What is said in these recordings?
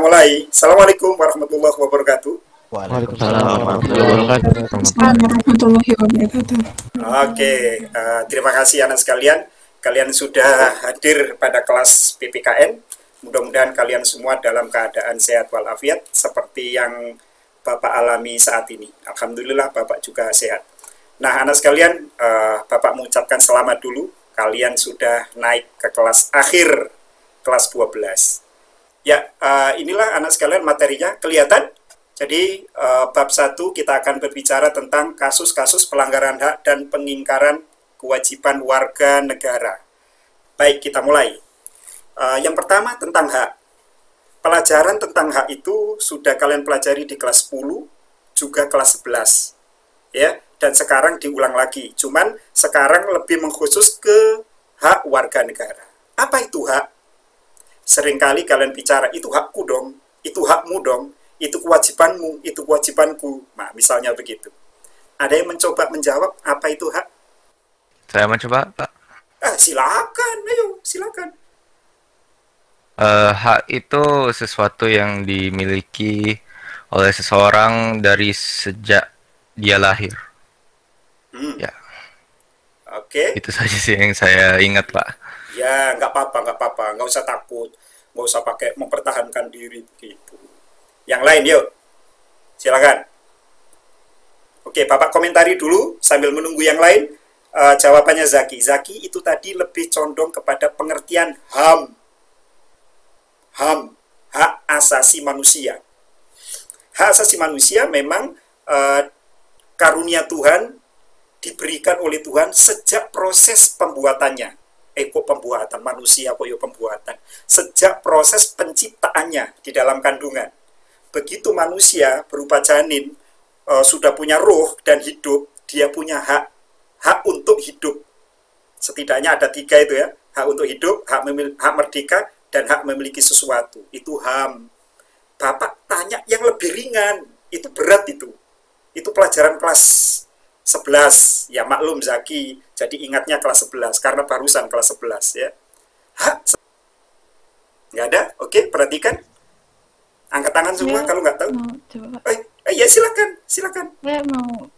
mulai. Assalamualaikum warahmatullahi wabarakatuh. Waalaikumsalam warahmatullahi wabarakatuh. Assalamualaikum warahmatullahi wabarakatuh. Oke, terima kasih anak sekalian. Kalian sudah hadir pada kelas PPKN. Mudah-mudahan kalian semua dalam keadaan sehat walafiat seperti yang Bapak alami saat ini. Alhamdulillah Bapak juga sehat. Nah, anak sekalian, Bapak mengucapkan selamat dulu. Kalian sudah naik ke kelas akhir, kelas 12. Ya, inilah anak sekalian materinya. Kelihatan? Jadi, bab 1 kita akan berbicara tentang kasus-kasus pelanggaran hak dan pengingkaran kewajiban warga negara. Baik, kita mulai. Yang pertama tentang hak. Pelajaran tentang hak itu sudah kalian pelajari di kelas 10, juga kelas 11. Ya, dan sekarang diulang lagi. Cuman sekarang lebih mengkhusus ke hak warga negara. Apa itu hak? Seringkali kalian bicara, itu hakku dong, itu hakmu dong, itu kewajibanmu, itu kewajibanku. Nah, misalnya begitu. Ada yang mencoba menjawab apa itu hak? Saya mencoba, Pak. Silakan, ayo, silakan. Hak itu sesuatu yang dimiliki oleh seseorang dari sejak dia lahir. Ya, Oke. itu saja sih yang saya ingat, Pak. Ya, nggak apa-apa, nggak usah takut, nggak usah pakai mempertahankan diri begitu. Yang lain, yuk, silakan. Oke, Bapak komentari dulu sambil menunggu yang lain. Jawabannya Zaki. Zaki itu tadi lebih condong kepada pengertian HAM. HAM, hak asasi manusia. Hak asasi manusia memang karunia Tuhan, diberikan oleh Tuhan sejak proses pembuatannya. Kok pembuatan? Manusia kok ya pembuatan. Sejak proses penciptaannya di dalam kandungan. Begitu manusia berupa janin, sudah punya roh dan hidup, dia punya hak. Hak untuk hidup. Setidaknya ada 3 itu ya. Hak untuk hidup, hak merdeka, dan hak memiliki sesuatu. Itu HAM. Bapak tanya yang lebih ringan. Itu berat itu. Itu pelajaran kelas 11. Ya maklum Zaki, jadi ingatnya kelas 11. Karena barusan kelas 11 ya. Hak. Nggak ada? Oke, perhatikan. Angkat tangan semua Ya, kalau nggak tahu. mau coba, Pak. Ya silakan. Saya mau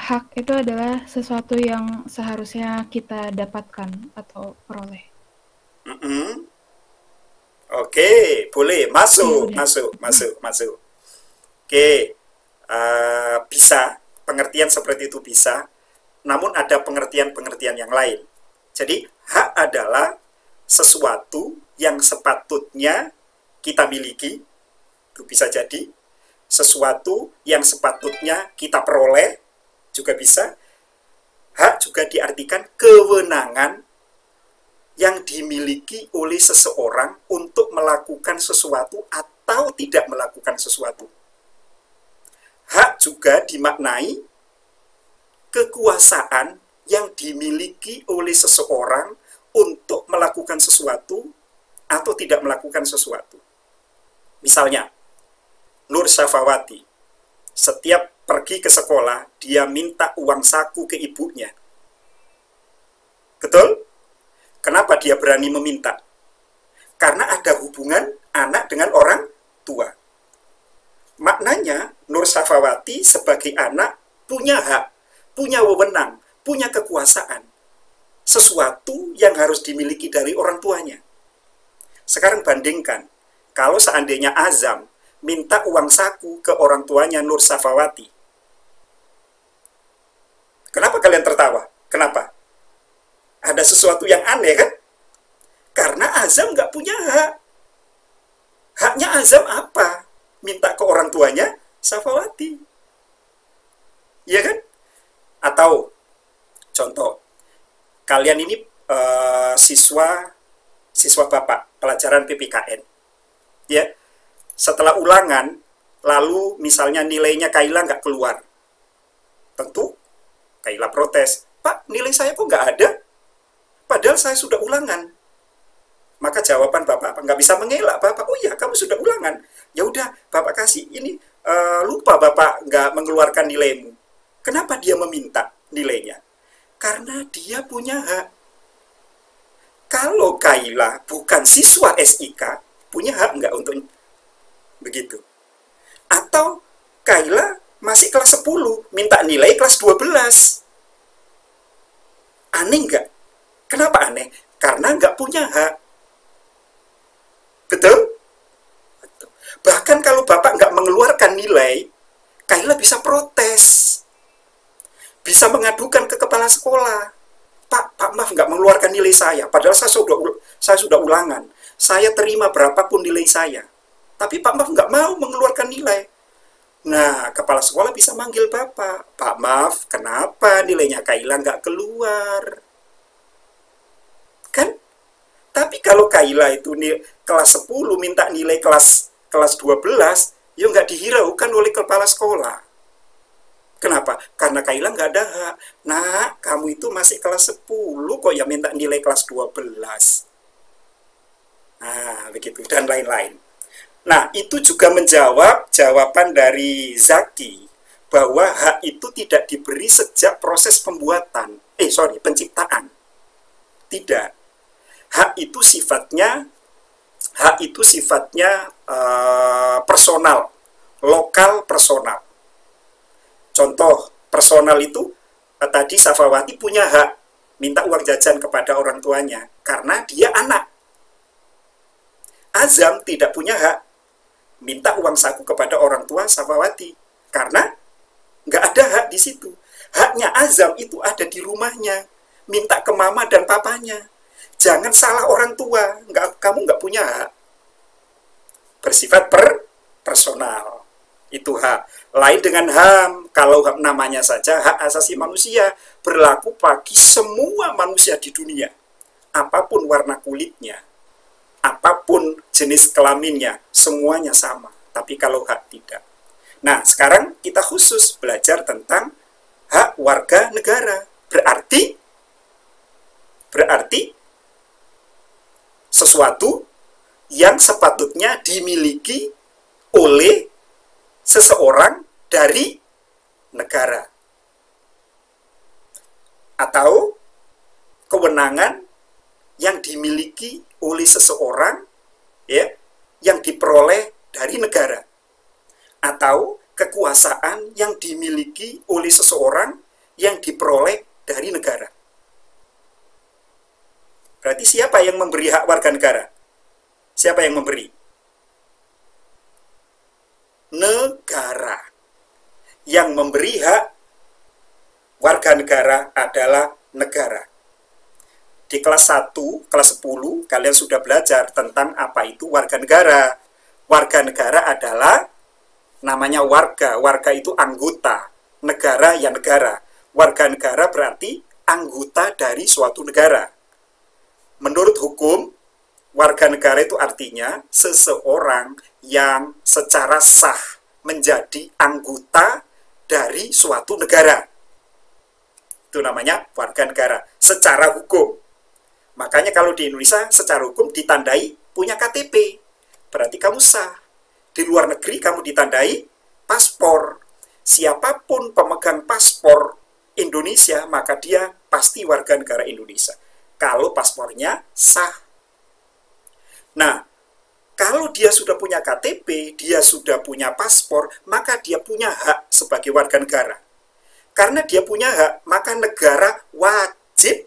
hak itu adalah sesuatu yang seharusnya kita dapatkan atau peroleh. Oke, boleh. Masuk. Ya, Oke, bisa. Pengertian seperti itu bisa. Namun ada pengertian-pengertian yang lain. Jadi, hak adalah sesuatu yang sepatutnya kita miliki. Itu bisa jadi. Sesuatu yang sepatutnya kita peroleh. Juga bisa. Hak juga diartikan kewenangan yang dimiliki oleh seseorang untuk melakukan sesuatu atau tidak melakukan sesuatu. Hak juga dimaknai kekuasaan yang dimiliki oleh seseorang untuk melakukan sesuatu atau tidak melakukan sesuatu. Misalnya, Nur Syafawati, setiap pergi ke sekolah, dia minta uang saku ke ibunya. Betul? Kenapa dia berani meminta? Karena ada hubungan anak dengan orang tua. Maknanya, Nur Syafawati sebagai anak punya hak, punya wewenang, punya kekuasaan. Sesuatu yang harus dimiliki dari orang tuanya. Sekarang bandingkan, kalau seandainya Azam minta uang saku ke orang tuanya Nur Syafawati. Kenapa kalian tertawa? Kenapa? Ada sesuatu yang aneh kan? Karena Azam nggak punya hak. Haknya Azam apa? Minta ke orang tuanya Syafawati. Iya kan? Atau, contoh, kalian ini siswa Bapak, pelajaran PPKN. Ya, setelah ulangan, lalu misalnya nilainya Kaila nggak keluar. Tentu, Kaila protes. Pak, nilai saya kok nggak ada? Padahal saya sudah ulangan. Maka jawaban Bapak nggak bisa mengelak Bapak. Oh iya, kamu sudah ulangan. Ya udah, Bapak kasih ini. Lupa Bapak nggak mengeluarkan nilaimu. Kenapa dia meminta nilainya? Karena dia punya hak. Kalau Kaila bukan siswa SIK, punya hak nggak untuk begitu? Atau Kaila masih kelas 10, minta nilai kelas 12. Aneh nggak? Kenapa aneh? Karena nggak punya hak. Betul? Betul. Bahkan kalau Bapak nggak mengeluarkan nilai, Kaila bisa protes. Bisa mengadukan ke kepala sekolah. Pak maaf nggak mengeluarkan nilai saya. Padahal saya sudah ulangan. Saya terima berapapun nilai saya. Tapi Pak maaf nggak mau mengeluarkan nilai. Nah, kepala sekolah bisa manggil Bapak. Pak maaf, kenapa nilainya Kaila nggak keluar? Kan? Tapi kalau Kaila itu kelas 10 minta nilai kelas 12, ya nggak dihiraukan oleh kepala sekolah. Kenapa? Karena Kaila nggak ada hak. Nah, kamu itu masih kelas 10 kok ya minta nilai kelas 12. Nah, begitu. Dan lain-lain. Nah, itu juga menjawab jawaban dari Zaki bahwa hak itu tidak diberi sejak proses penciptaan. Tidak. Hak itu sifatnya personal, lokal personal. Contoh personal itu tadi Safawati punya hak minta uang jajan kepada orang tuanya karena dia anak. Azam tidak punya hak minta uang saku kepada orang tua Safawati karena nggak ada hak di situ. Haknya Azam itu ada di rumahnya, minta ke mama dan papanya. Jangan salah orang tua, kamu nggak punya hak. Bersifat personal. Itu hak. Lain dengan HAM, kalau namanya saja hak asasi manusia, berlaku bagi semua manusia di dunia. Apapun warna kulitnya, apapun jenis kelaminnya, semuanya sama. Tapi kalau hak tidak. Nah, sekarang kita khusus belajar tentang hak warga negara. Berarti sesuatu yang sepatutnya dimiliki oleh seseorang dari negara atau kewenangan yang dimiliki oleh seseorang ya yang diperoleh dari negara atau kekuasaan yang dimiliki oleh seseorang yang diperoleh dari negara. Berarti siapa yang memberi hak warga negara? Siapa yang memberi? Negara. Yang memberi hak warga negara adalah negara. Di kelas 1, kelas 10, kalian sudah belajar tentang apa itu warga negara. Warga negara adalah namanya warga. Warga itu anggota. Negara ya negara. Warga negara berarti anggota dari suatu negara. Menurut hukum, warga negara itu artinya seseorang yang secara sah menjadi anggota dari suatu negara. Itu namanya warga negara secara hukum. Makanya kalau di Indonesia secara hukum ditandai punya KTP. Berarti kamu sah. Di luar negeri kamu ditandai paspor. Siapapun pemegang paspor Indonesia, maka dia pasti warga negara Indonesia. Kalau paspornya sah. Nah, kalau dia sudah punya KTP, dia sudah punya paspor, maka dia punya hak sebagai warga negara. Karena dia punya hak, maka negara wajib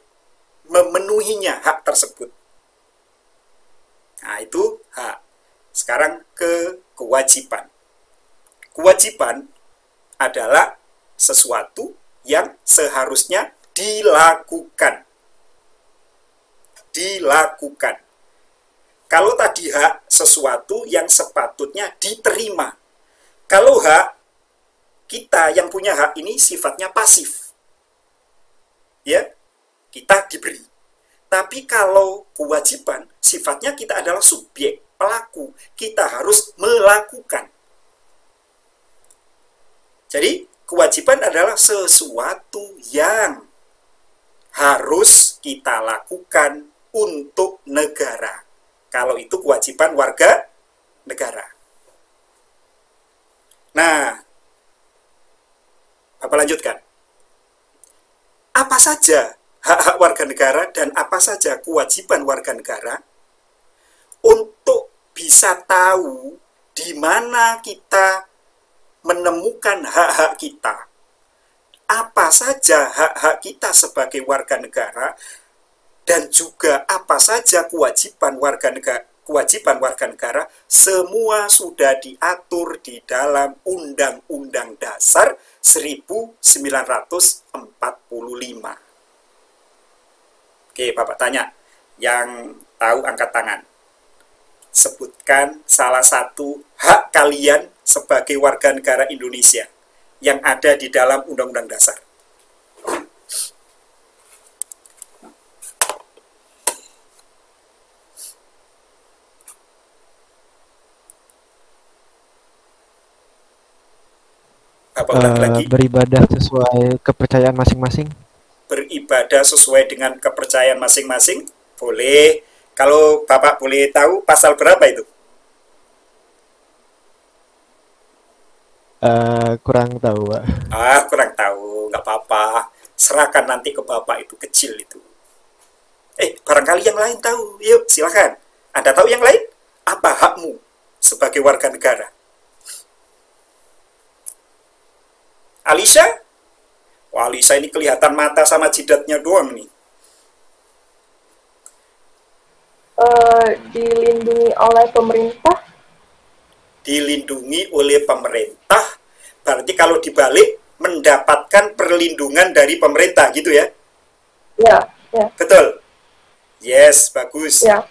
memenuhinya hak tersebut. Nah, itu hak. Sekarang ke kewajiban. Kewajiban adalah sesuatu yang seharusnya dilakukan. Dilakukan. Kalau tadi hak, sesuatu yang sepatutnya diterima. Kalau hak, kita yang punya hak ini sifatnya pasif. Ya, kita diberi. Tapi kalau kewajiban, sifatnya kita adalah subjek, pelaku. Kita harus melakukan. Jadi, kewajiban adalah sesuatu yang harus kita lakukan untuk negara. Kalau itu kewajiban warga negara. Nah, Bapak lanjutkan. Apa saja hak-hak warga negara dan apa saja kewajiban warga negara untuk bisa tahu di mana kita menemukan hak-hak kita. Apa saja hak-hak kita sebagai warga negara, dan juga apa saja kewajiban warga negara, semua sudah diatur di dalam Undang-Undang Dasar 1945. Oke, Bapak tanya, yang tahu angkat tangan. Sebutkan salah satu hak kalian sebagai warga negara Indonesia yang ada di dalam Undang-Undang Dasar. Apa ulang lagi? Beribadah sesuai kepercayaan masing-masing. Beribadah sesuai dengan kepercayaan masing-masing? Boleh. Kalau Bapak boleh tahu pasal berapa itu? Kurang tahu, Pak. Kurang tahu, nggak apa-apa. Serahkan nanti ke Bapak, itu kecil itu. Barangkali yang lain tahu. Yuk, silakan. Anda tahu yang lain? Apa hakmu sebagai warga negara? Alisha? Wah, Alisha ini kelihatan mata sama jidatnya doang nih. Dilindungi oleh pemerintah. Dilindungi oleh pemerintah, berarti kalau dibalik mendapatkan perlindungan dari pemerintah gitu ya? Ya, ya. Betul? Yes, bagus. Ya.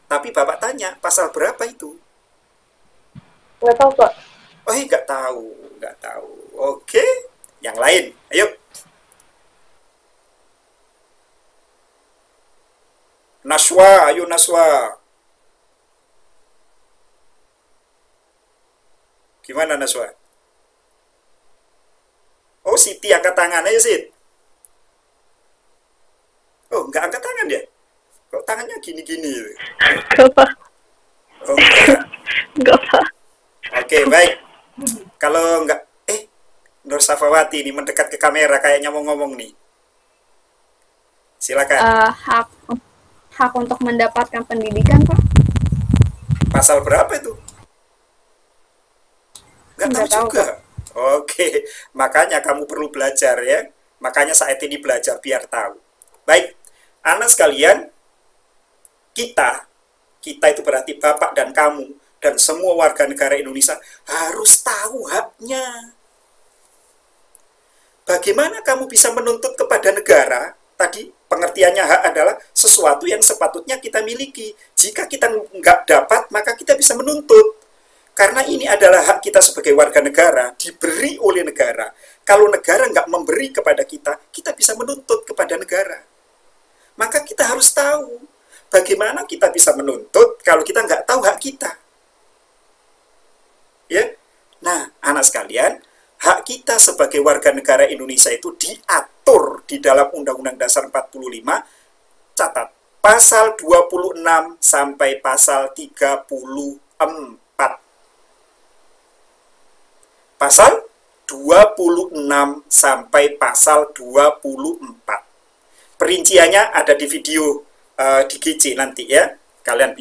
Tapi Bapak tanya, pasal berapa itu? Nggak tahu, Pak. Nggak tahu. Oke, yang lain, ayo. Naswa, ayo Naswa. Gimana Naswa? Oh, Siti angkat tangan aja, Sit. Oh, nggak angkat tangan ya? Kok tangannya gini-gini? Nggak, Pak. Oh, enggak. Nggak, Pak. Oke, baik. Kalau nggak, Nur Safawati ini mendekat ke kamera kayaknya mau ngomong nih. Silakan. Hak untuk mendapatkan pendidikan, Pak. Pasal berapa itu? Nggak tahu juga. Oke, makanya kamu perlu belajar ya. Makanya saat ini belajar biar tahu. Baik, anak sekalian, kita itu berarti Bapak dan kamu dan semua warga negara Indonesia harus tahu haknya. Bagaimana kamu bisa menuntut kepada negara? Tadi pengertiannya hak adalah sesuatu yang sepatutnya kita miliki. Jika kita nggak dapat, maka kita bisa menuntut. Karena ini adalah hak kita sebagai warga negara, diberi oleh negara. Kalau negara nggak memberi kepada kita, kita bisa menuntut kepada negara. Maka kita harus tahu bagaimana kita bisa menuntut kalau kita nggak tahu hak kita. Ya, nah anak sekalian, hak kita sebagai warga negara Indonesia itu diatur di dalam Undang-Undang Dasar 45, catat, pasal 26 sampai pasal 34. Pasal 26 sampai pasal 24. Perinciannya ada di video di GC nanti ya. Kalian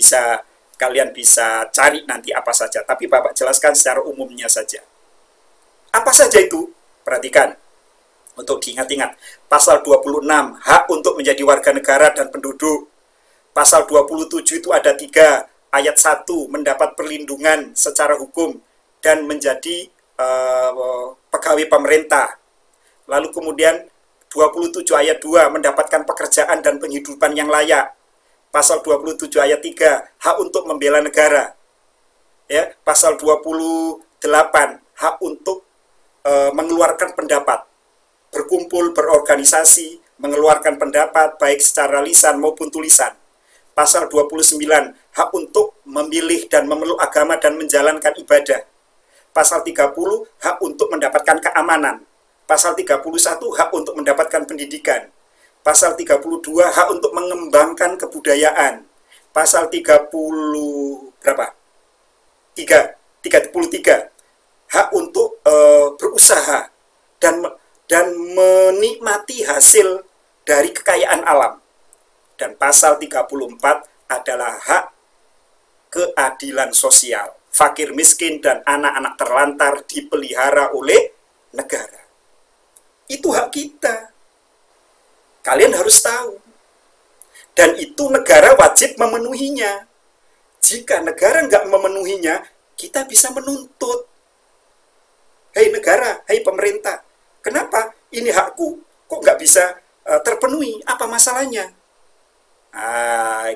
bisa cari nanti apa saja, tapi Bapak jelaskan secara umumnya saja. Apa saja itu? Perhatikan. Untuk diingat-ingat, pasal 26, hak untuk menjadi warga negara dan penduduk. Pasal 27 itu ada 3, ayat 1, mendapat perlindungan secara hukum dan menjadi pegawai pemerintah. Lalu kemudian 27 ayat 2, mendapatkan pekerjaan dan penghidupan yang layak. Pasal 27 ayat 3, hak untuk membela negara. Ya, pasal 28, hak untuk mengeluarkan pendapat, berkumpul, berorganisasi, mengeluarkan pendapat baik secara lisan maupun tulisan. Pasal 29, hak untuk memilih dan memeluk agama dan menjalankan ibadah. Pasal 30, hak untuk mendapatkan keamanan. Pasal 31, hak untuk mendapatkan pendidikan. Pasal 32, hak untuk mengembangkan kebudayaan. Pasal 33, hak untuk berusaha dan menikmati hasil dari kekayaan alam. Dan pasal 34 adalah hak keadilan sosial. Fakir miskin dan anak-anak terlantar dipelihara oleh negara. Itu hak kita. Kalian harus tahu. Dan itu negara wajib memenuhinya. Jika negara nggak memenuhinya, kita bisa menuntut. Hei negara, hei pemerintah, kenapa ini hakku kok nggak bisa terpenuhi? Apa masalahnya?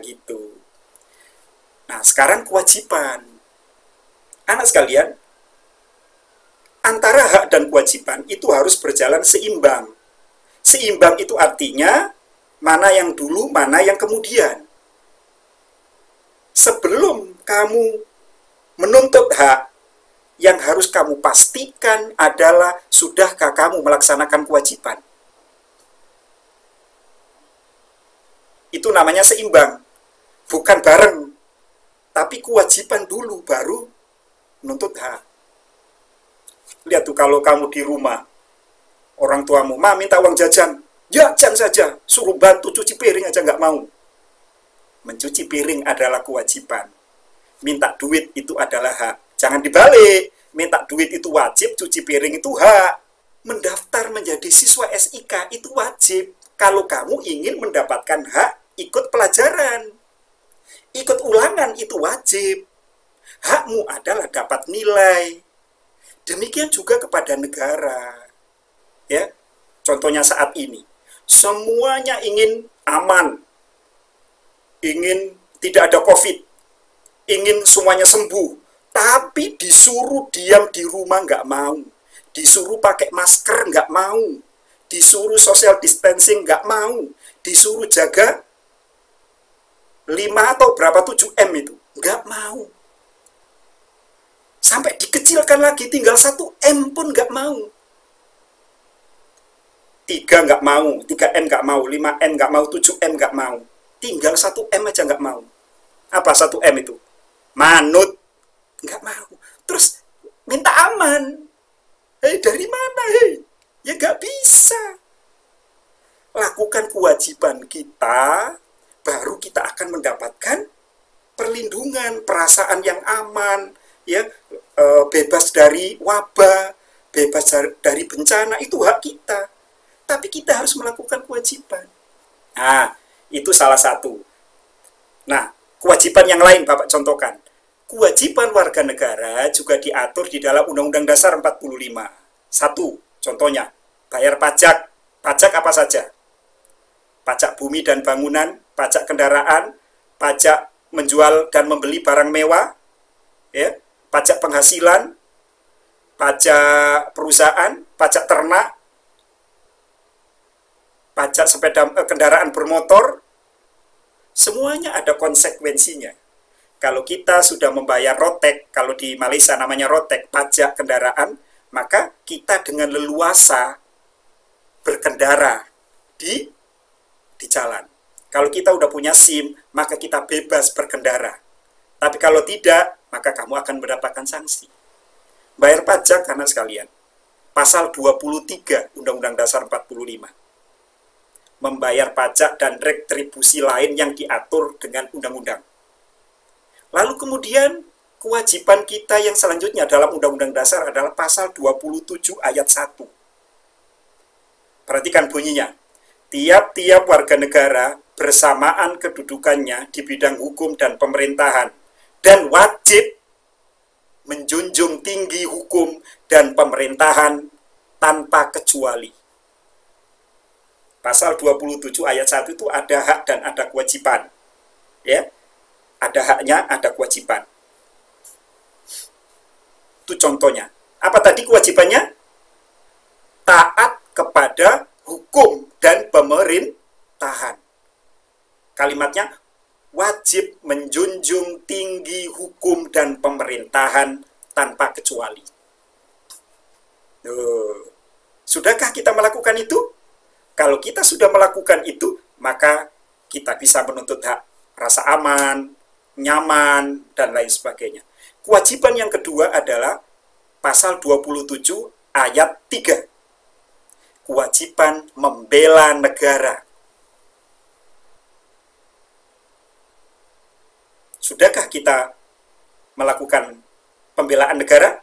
Gitu. Nah, sekarang kewajiban. Anak sekalian, antara hak dan kewajiban itu harus berjalan seimbang. Seimbang itu artinya mana yang dulu, mana yang kemudian. Sebelum kamu menuntut hak, yang harus kamu pastikan adalah sudahkah kamu melaksanakan kewajiban. Itu namanya seimbang. Bukan bareng. Tapi kewajiban dulu, baru menuntut hak. Lihat tuh kalau kamu di rumah, orang tuamu, "Ma, minta uang jajan." Jajan saja, suruh bantu cuci piring aja nggak mau. Mencuci piring adalah kewajiban. Minta duit itu adalah hak. Jangan dibalik. Minta duit itu wajib, cuci piring itu hak. Mendaftar menjadi siswa SIK itu wajib. Kalau kamu ingin mendapatkan hak, ikut pelajaran. Ikut ulangan itu wajib. Hakmu adalah dapat nilai. Demikian juga kepada negara. Ya, contohnya saat ini. Semuanya ingin aman. Ingin tidak ada COVID. Ingin semuanya sembuh. Tapi disuruh diam di rumah nggak mau. Disuruh pakai masker nggak mau. Disuruh social distancing nggak mau. Disuruh jaga 5 atau berapa 7M itu. Nggak mau. Sampai dikecilkan lagi, tinggal 1M pun nggak mau. 3 nggak mau, 3M nggak mau, 5M nggak mau, 7M nggak mau. Tinggal 1M aja nggak mau. Apa 1M itu? Manut. Nggak mau. Terus minta aman. Hei, dari mana, hei? Ya nggak bisa. Lakukan kewajiban kita, baru kita akan mendapatkan perlindungan, perasaan yang aman, ya, bebas dari wabah, bebas dari bencana, itu hak kita. Tapi kita harus melakukan kewajiban. Nah, itu salah satu. Nah, kewajiban yang lain Bapak contohkan. Kewajiban warga negara juga diatur di dalam Undang-Undang Dasar 45. 1, contohnya, bayar pajak. Pajak apa saja? Pajak bumi dan bangunan, pajak kendaraan, pajak menjual dan membeli barang mewah, ya, pajak penghasilan, pajak perusahaan, pajak ternak, pajak sepeda kendaraan bermotor, semuanya ada konsekuensinya. Kalau kita sudah membayar rotek, kalau di Malaysia namanya rotek, pajak kendaraan, maka kita dengan leluasa berkendara di jalan. Kalau kita udah punya SIM, maka kita bebas berkendara. Tapi kalau tidak, maka kamu akan mendapatkan sanksi. Bayar pajak karena sekalian. Pasal 23 Undang-Undang Dasar 45. Membayar pajak dan retribusi lain yang diatur dengan undang-undang. Lalu kemudian kewajiban kita yang selanjutnya dalam Undang-Undang Dasar adalah pasal 27 ayat 1. Perhatikan bunyinya. Tiap-tiap warga negara bersamaan kedudukannya di bidang hukum dan pemerintahan dan wajib menjunjung tinggi hukum dan pemerintahan tanpa kecuali. Pasal 27 ayat 1 itu ada hak dan ada kewajiban. Ya. Ada haknya, ada kewajiban. Itu contohnya. Apa tadi kewajibannya? Taat kepada hukum dan pemerintahan. Kalimatnya, wajib menjunjung tinggi hukum dan pemerintahan tanpa kecuali. Sudahkah kita melakukan itu? Kalau kita sudah melakukan itu, maka kita bisa menuntut hak rasa aman, nyaman, dan lain sebagainya. Kewajiban yang kedua adalah pasal 27 ayat 3. Kewajiban membela negara. Sudahkah kita melakukan pembelaan negara?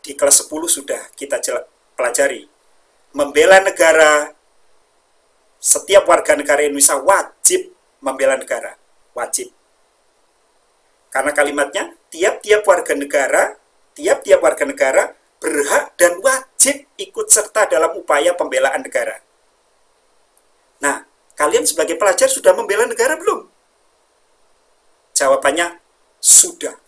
Di kelas 10 sudah kita pelajari. Membela negara, setiap warga negara Indonesia wajib membela negara. Wajib. Karena kalimatnya, tiap-tiap warga negara berhak dan wajib ikut serta dalam upaya pembelaan negara. Nah, kalian sebagai pelajar sudah membela negara belum? Jawabannya, sudah.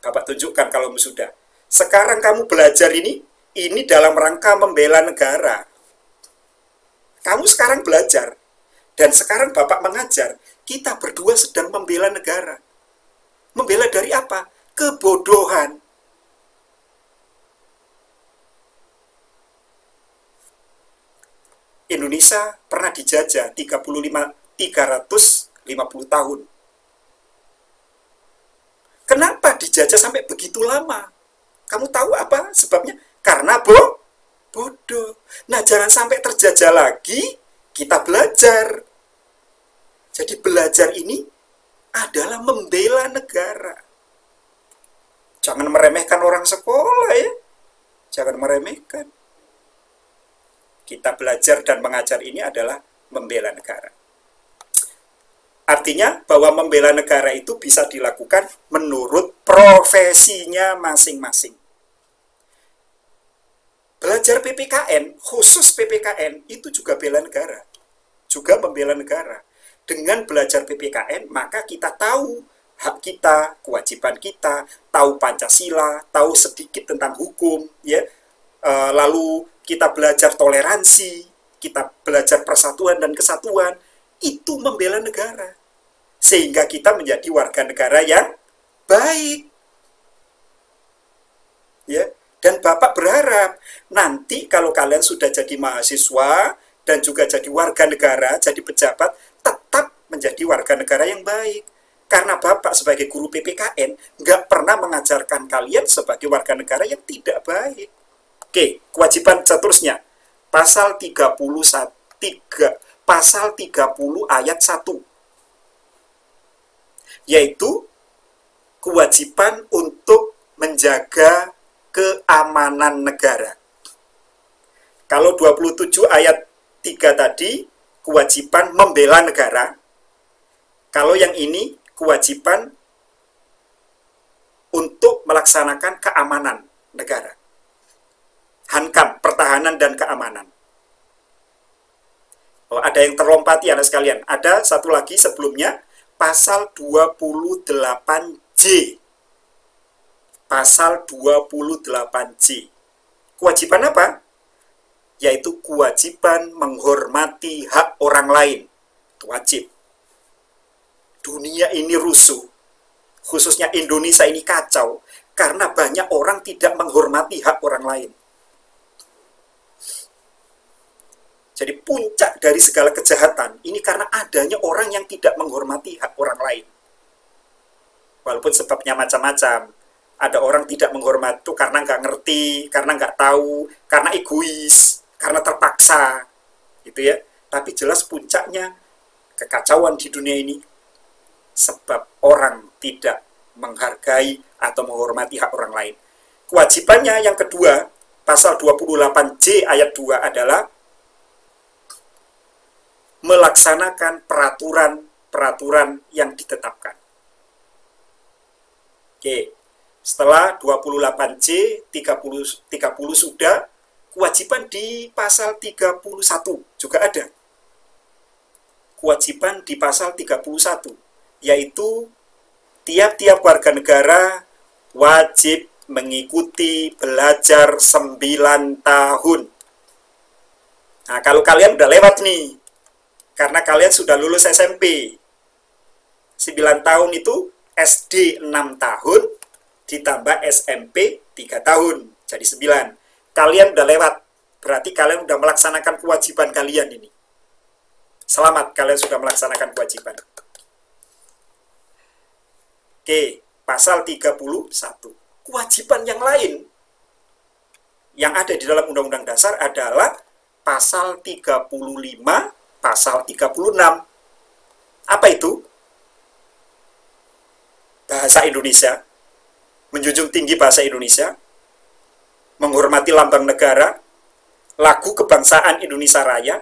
Bapak tunjukkan kalau sudah. Sekarang kamu belajar ini dalam rangka membela negara. Kamu sekarang belajar. Dan sekarang Bapak mengajar, kita berdua sedang membela negara. Membela dari apa? Kebodohan. Indonesia pernah dijajah 350 tahun. Kenapa dijajah sampai begitu lama? Kamu tahu apa sebabnya? Karena bodoh. Nah, jangan sampai terjajah lagi, kita belajar. Jadi belajar ini adalah membela negara. Jangan meremehkan orang sekolah ya. Jangan meremehkan. Kita belajar dan mengajar ini adalah membela negara. Artinya bahwa membela negara itu bisa dilakukan menurut profesinya masing-masing. Belajar PPKN, khusus PPKN, itu juga bela negara. Juga membela negara. Dengan belajar PPKN, maka kita tahu hak kita, kewajiban kita, tahu Pancasila, tahu sedikit tentang hukum, ya. Lalu kita belajar toleransi, kita belajar persatuan dan kesatuan, itu membela negara. Sehingga kita menjadi warga negara yang baik. Ya, dan Bapak berharap nanti kalau kalian sudah jadi mahasiswa dan juga jadi warga negara, jadi pejabat, tetap menjadi warga negara yang baik. Karena Bapak sebagai guru PPKN nggak pernah mengajarkan kalian sebagai warga negara yang tidak baik. Oke, kewajiban seterusnya. Pasal 30 ayat 1. Yaitu kewajiban untuk menjaga keamanan negara. Kalau 27 ayat 3 tadi, kewajiban membela negara. Kalau yang ini, kewajiban untuk melaksanakan keamanan negara. Hankam, pertahanan dan keamanan. Oh, ada yang terlompati anak sekalian. Ada satu lagi sebelumnya, pasal 28J. Pasal 28J. Kewajiban apa? Yaitu kewajiban menghormati hak orang lain. Itu wajib. Dunia ini rusuh. Khususnya Indonesia ini kacau. Karena banyak orang tidak menghormati hak orang lain. Jadi puncak dari segala kejahatan ini karena adanya orang yang tidak menghormati hak orang lain. Walaupun sebabnya macam-macam. Ada orang tidak menghormati itu karena nggak ngerti, karena nggak tahu, karena egois, karena terpaksa. Gitu ya. Tapi jelas puncaknya kekacauan di dunia ini sebab orang tidak menghargai atau menghormati hak orang lain. Kewajibannya yang kedua, pasal 28J ayat 2 adalah melaksanakan peraturan yang ditetapkan. Oke, setelah 28J, 30 sudah, kewajiban di pasal 31 juga ada. Kewajiban di pasal 31, yaitu tiap-tiap warga negara wajib mengikuti belajar 9 tahun. Nah, kalau kalian udah lewat nih, karena kalian sudah lulus SMP. 9 tahun itu SD 6 tahun, ditambah SMP 3 tahun, jadi 9. Kalian udah lewat, berarti kalian udah melaksanakan kewajiban kalian ini. Selamat, kalian sudah melaksanakan kewajiban. Oke, pasal 31. Kewajiban yang lain yang ada di dalam Undang-Undang Dasar adalah pasal 35, pasal 36. Apa itu? bahasa Indonesia, menjunjung tinggi bahasa Indonesia, menghormati lambang negara, lagu kebangsaan Indonesia Raya,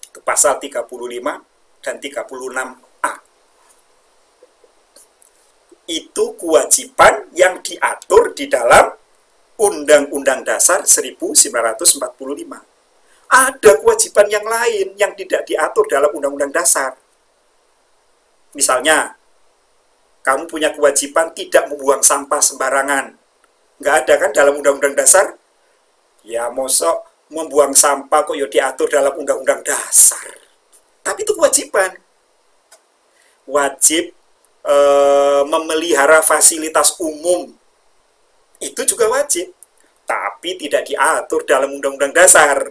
itu pasal 35 dan 36A. Itu kewajiban yang diatur di dalam Undang-Undang Dasar 1945. Ada kewajiban yang lain yang tidak diatur dalam Undang-Undang Dasar. Misalnya, kamu punya kewajiban tidak membuang sampah sembarangan. Nggak ada kan dalam Undang-Undang Dasar? Ya, mosok membuang sampah kok ya diatur dalam Undang-Undang Dasar. Tapi itu kewajiban. Wajib memelihara fasilitas umum. Itu juga wajib. Tapi tidak diatur dalam Undang-Undang Dasar.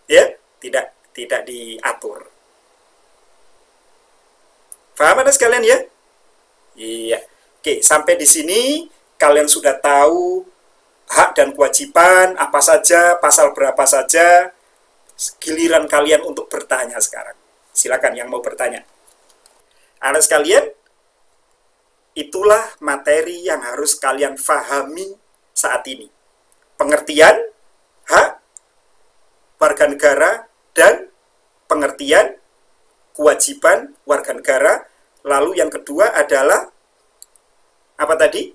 Ya, tidak diatur. Paham Anda sekalian ya? Iya. Oke, sampai di sini kalian sudah tahu hak dan kewajiban apa saja, pasal berapa saja. Giliran kalian untuk bertanya sekarang. Silakan yang mau bertanya. Anda sekalian, itulah materi yang harus kalian fahami saat ini. Pengertian hak warga negara dan pengertian kewajiban warga negara. Lalu yang kedua adalah apa tadi?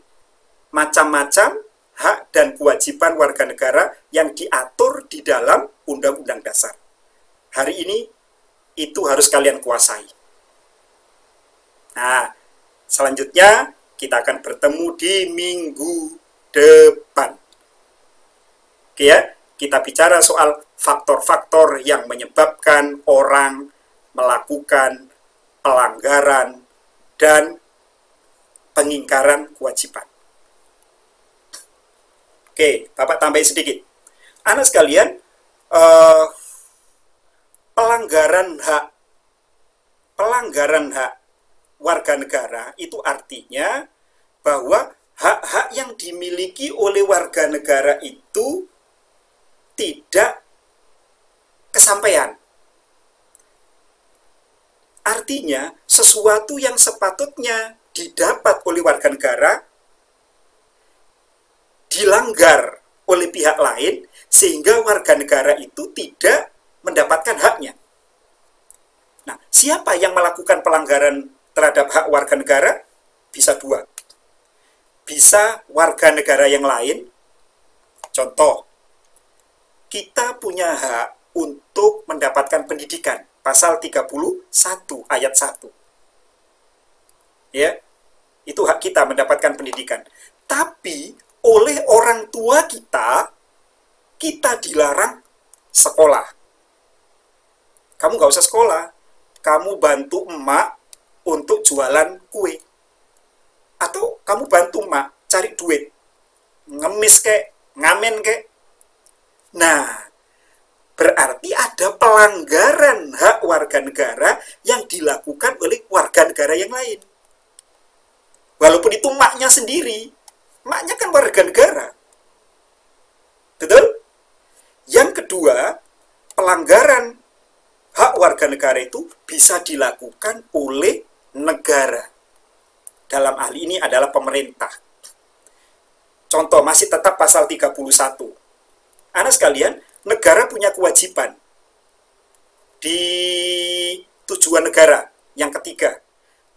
Macam-macam hak dan kewajiban warga negara yang diatur di dalam Undang-Undang Dasar. Hari ini itu harus kalian kuasai. Nah, selanjutnya kita akan bertemu di minggu depan. Oke ya, kita bicara soal faktor-faktor yang menyebabkan orang melakukan pelanggaran dan pengingkaran kewajiban. Oke, Bapak tambahin sedikit. Anak sekalian, pelanggaran hak warga negara itu artinya bahwa hak-hak yang dimiliki oleh warga negara itu tidak kesampaian. Artinya, sesuatu yang sepatutnya didapat oleh warga negara dilanggar oleh pihak lain sehingga warga negara itu tidak mendapatkan haknya. Nah, siapa yang melakukan pelanggaran terhadap hak warga negara? Bisa dua. Bisa warga negara yang lain. Contoh, kita punya hak untuk mendapatkan pendidikan. Pasal 31 ayat 1. Ya, itu hak kita mendapatkan pendidikan. Tapi oleh orang tua kita dilarang sekolah. Kamu nggak usah sekolah. Kamu bantu emak untuk jualan kue. Atau kamu bantu emak cari duit. Ngemis kek, ngamen kek. Nah, berarti ada pelanggaran hak warga negara yang dilakukan oleh warga negara yang lain. Walaupun itu maknya sendiri. Maknya kan warga negara. Betul? Yang kedua, pelanggaran hak warga negara itu bisa dilakukan oleh negara. Dalam hal ini adalah pemerintah. Contoh, masih tetap pasal 31. Anak sekalian, negara punya kewajiban di tujuan negara. Yang ketiga,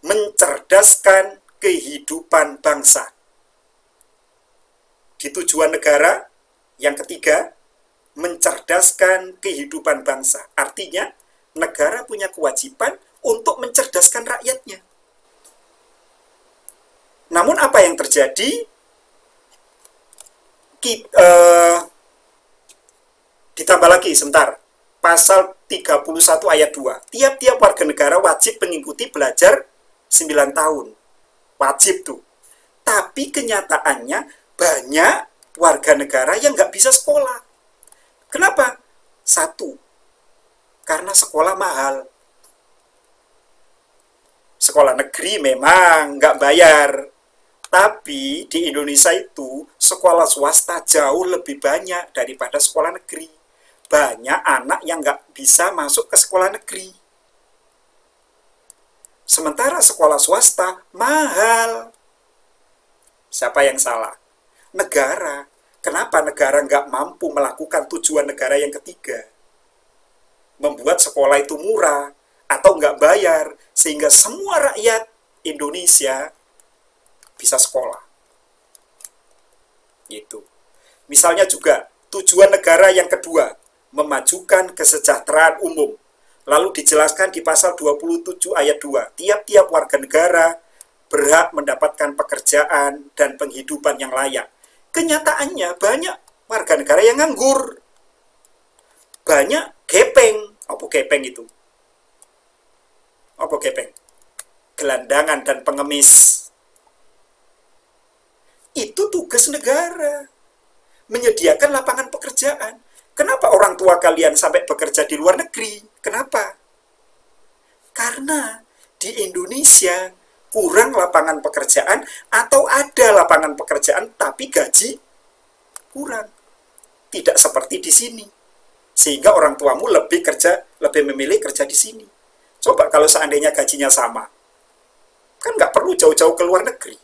mencerdaskan kehidupan bangsa. Di tujuan negara, yang ketiga, mencerdaskan kehidupan bangsa. Artinya, negara punya kewajiban untuk mencerdaskan rakyatnya. Namun apa yang terjadi? Ditambah lagi sebentar. Pasal 31 ayat 2. Tiap-tiap warga negara wajib mengikuti belajar 9 tahun. Wajib tuh. Tapi kenyataannya banyak warga negara yang nggak bisa sekolah. Kenapa? Satu, karena sekolah mahal. Sekolah negeri memang nggak bayar. Tapi di Indonesia itu sekolah swasta jauh lebih banyak daripada sekolah negeri. Banyak anak yang nggak bisa masuk ke sekolah negeri. Sementara sekolah swasta mahal. Siapa yang salah? Negara. Kenapa negara nggak mampu melakukan tujuan negara yang ketiga? Membuat sekolah itu murah atau nggak bayar, sehingga semua rakyat Indonesia bisa sekolah. Gitu. Misalnya juga, tujuan negara yang kedua, memajukan kesejahteraan umum. Lalu dijelaskan di pasal 27 ayat 2, tiap-tiap warga negara berhak mendapatkan pekerjaan dan penghidupan yang layak. Kenyataannya banyak warga negara yang nganggur. Banyak gepeng. Apa gepeng itu? Apa gepeng? Gelandangan dan pengemis. Itu tugas negara. Menyediakan lapangan pekerjaan. Kenapa orang tua kalian sampai bekerja di luar negeri? Kenapa? Karena di Indonesia kurang lapangan pekerjaan atau ada lapangan pekerjaan tapi gaji kurang. Tidak seperti di sini. Sehingga orang tuamu lebih memilih kerja di sini. Coba kalau seandainya gajinya sama. Kan nggak perlu jauh-jauh ke luar negeri.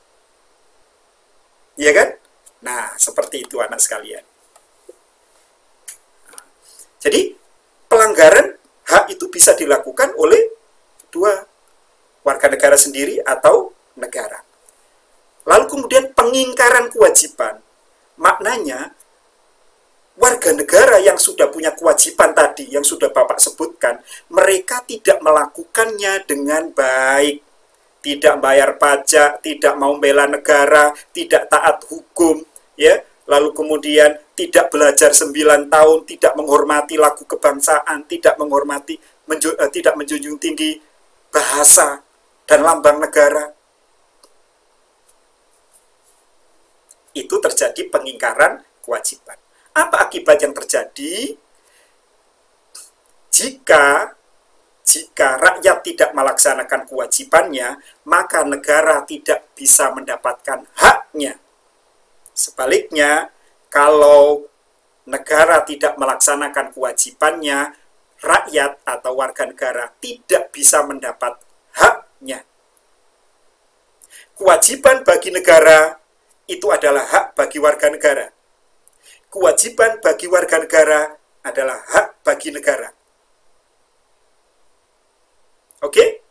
Iya kan? Nah, seperti itu anak sekalian. Jadi, pelanggaran hak itu bisa dilakukan oleh dua, warga negara sendiri atau negara. Lalu kemudian pengingkaran kewajiban. Maknanya, warga negara yang sudah punya kewajiban tadi, yang sudah Bapak sebutkan, mereka tidak melakukannya dengan baik. Tidak bayar pajak, tidak mau bela negara, tidak taat hukum, ya. Lalu kemudian tidak belajar 9 tahun, tidak menghormati lagu kebangsaan, tidak menjunjung tinggi bahasa dan lambang negara. Itu terjadi pengingkaran kewajiban. Apa akibat yang terjadi? Jika rakyat tidak melaksanakan kewajibannya, maka negara tidak bisa mendapatkan haknya. Sebaliknya, kalau negara tidak melaksanakan kewajibannya, rakyat atau warga negara tidak bisa mendapat haknya. Kewajiban bagi negara itu adalah hak bagi warga negara. Kewajiban bagi warga negara adalah hak bagi negara. Oke?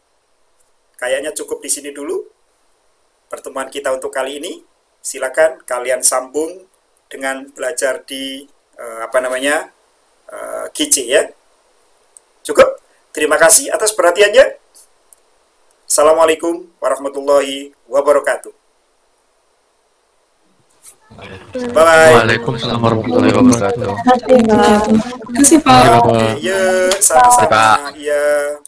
Kayaknya cukup di sini dulu pertemuan kita untuk kali ini. Silakan kalian sambung dengan belajar di GC ya. Cukup. Terima kasih atas perhatiannya. Assalamualaikum warahmatullahi wabarakatuh. Bye. Waalaikumsalam warahmatullahi wabarakatuh. Terima kasih, Pak. Iya, sama-sama. Iya.